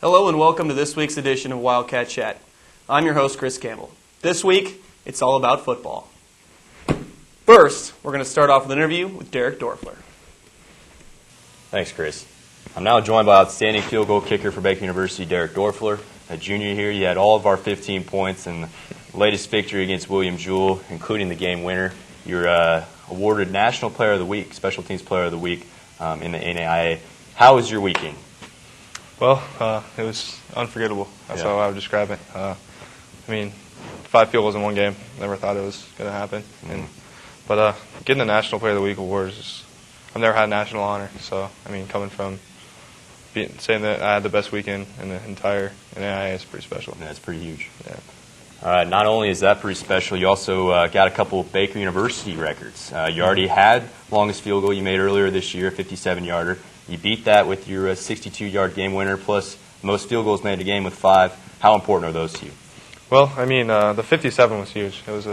Hello and welcome to this week's edition of Wildcat Chat. I'm your host, Chris Campbell. This week, it's all about football. First, we're going to start off with an interview with Doerfler. Thanks, Chris. I'm now joined by outstanding field goal kicker for Baker University, Doerfler. A junior here, you had all of our 15 points in the latest victory against William Jewell, including the game winner. You're awarded National Player of the Week, Special Teams Player of the Week in the NAIA. How was your weekend? Well, it was unforgettable. That's how I would describe it. 5 field goals in one game. Never thought it was going to happen. But getting the National Player of the Week award is I've never had a national honor. So, coming from saying that I had the best weekend in the entire NAIA is pretty special. Yeah, it's pretty huge. Yeah. All right, not only is that pretty special, you also got a couple of Baker University records. You already had longest field goal you made earlier this year, a 57-yarder. You beat that with your 62-yard game winner, plus most field goals made in a game with 5. How important are those to you? Well, the 57 was huge. It was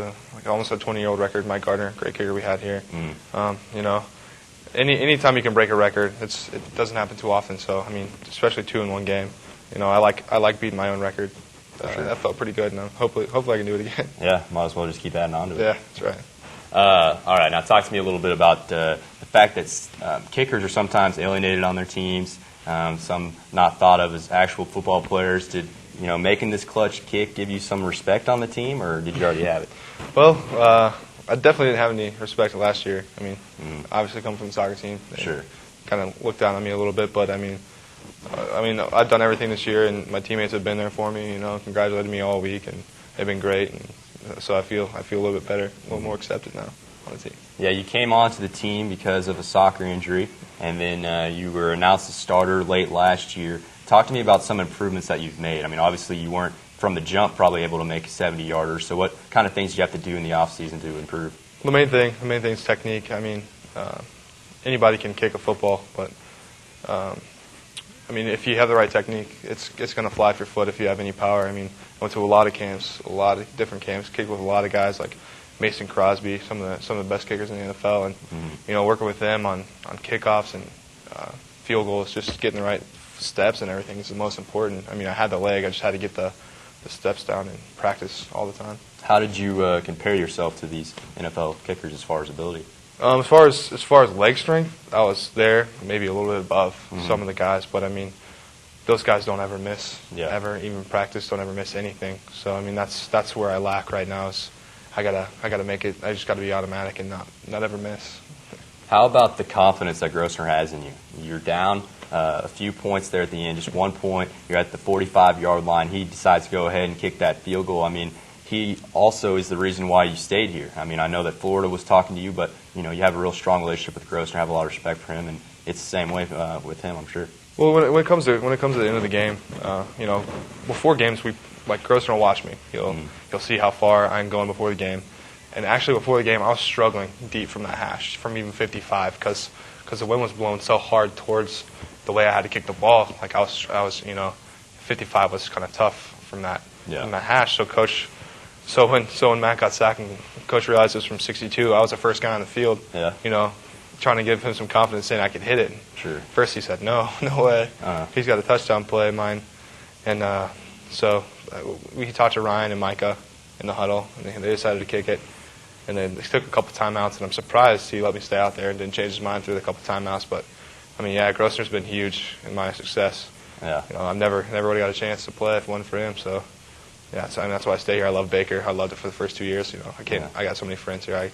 almost a 20-year-old record. Mike Gardner, great kicker we had here. Anytime you can break a record, it doesn't happen too often. So, especially 2 in one game. I like beating my own record. Sure. That felt pretty good, and hopefully I can do it again. Yeah, might as well just keep adding on to it. Yeah, that's right. All right, now talk to me a little bit about the fact that kickers are sometimes alienated on their teams, some not thought of as actual football players. Did making this clutch kick give you some respect on the team, or did you already have it? Well, I definitely didn't have any respect last year. Obviously coming from the soccer team, Sure. Kind of looked down on me a little bit, but I've done everything this year, and my teammates have been there for me. Congratulated me all week, and they've been great. And so I feel a little bit better, a little more accepted now on the team. Yeah, you came onto the team because of a soccer injury, and then you were announced a starter late last year. Talk to me about some improvements that you've made. Obviously you weren't from the jump probably able to make a 70-yarder. So what kind of things do you have to do in the off season to improve? The main thing is technique. Anybody can kick a football, but if you have the right technique, it's going to fly off your foot if you have any power. I went to a lot of camps, a lot of different camps, kicked with a lot of guys like Mason Crosby, some of the best kickers in the NFL, and working with them on kickoffs and field goals, just getting the right steps and everything is the most important. I had the leg, I just had to get the steps down and practice all the time. How did you compare yourself to these NFL kickers as far as ability? As far as leg strength, I was there, maybe a little bit above some of the guys, but those guys don't ever miss, ever, even practice, don't ever miss anything. So that's where I lack right now. Is I gotta make it. I just gotta be automatic and not ever miss. How about the confidence that Grosvenor has in you? You're down a few points there at the end, just 1 point. You're at the 45-yard line. He decides to go ahead and kick that field goal. He also is the reason why you stayed here. I know that Florida was talking to you, but you have a real strong relationship with Grosvenor, have a lot of respect for him, and it's the same way with him, I'm sure. Well, when it comes to the end of the game, before games, Grosvenor will watch me. He'll see how far I'm going before the game, and actually before the game, I was struggling deep from that hash, from even 55, because the wind was blowing so hard towards the way I had to kick the ball. I was 55 was kind of tough from that hash. So when Matt got sacked and Coach realized it was from 62, I was the first guy on the field. Yeah. Trying to give him some confidence, saying I could hit it. Sure. First he said, no way. He's got a touchdown play of mine, and so we talked to Ryan and Micah in the huddle, and they decided to kick it. And then they took a couple timeouts, and I'm surprised he let me stay out there and didn't change his mind through the couple timeouts. But Grosvenor's been huge in my success. Yeah. I've never would have got a chance to play if it wasn't for him. So. Yeah, so that's why I stay here. I love Baker. I loved it for the first 2 years. I got so many friends here. I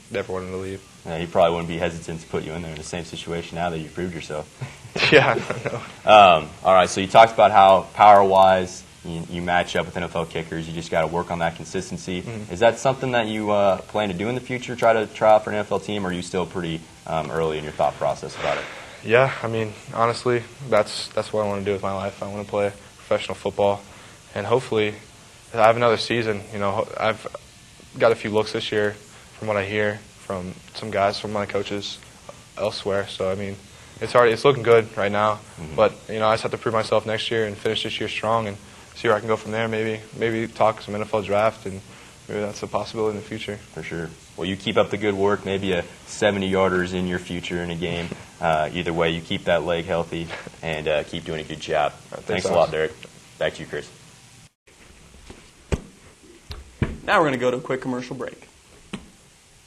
never wanted to leave. Yeah, he probably wouldn't be hesitant to put you in there in the same situation now that you've proved yourself. Yeah, I know. All right, so you talked about how power-wise you match up with NFL kickers. You just got to work on that consistency. Is that something that you plan to do in the future, try out for an NFL team, or are you still pretty early in your thought process about it? Yeah, honestly, that's what I want to do with my life. I want to play professional football, and hopefully I have another season. I've got a few looks this year from what I hear from some guys, from my coaches elsewhere. So, it's looking good right now. But, I just have to prove myself next year and finish this year strong and see where I can go from there. Maybe talk some NFL draft and maybe that's a possibility in the future. For sure. Well, you keep up the good work. Maybe a 70-yarder is in your future in a game. Either way, you keep that leg healthy and keep doing a good job. Thanks a lot, Derek. Back to you, Chris. Now we're going to go to a quick commercial break.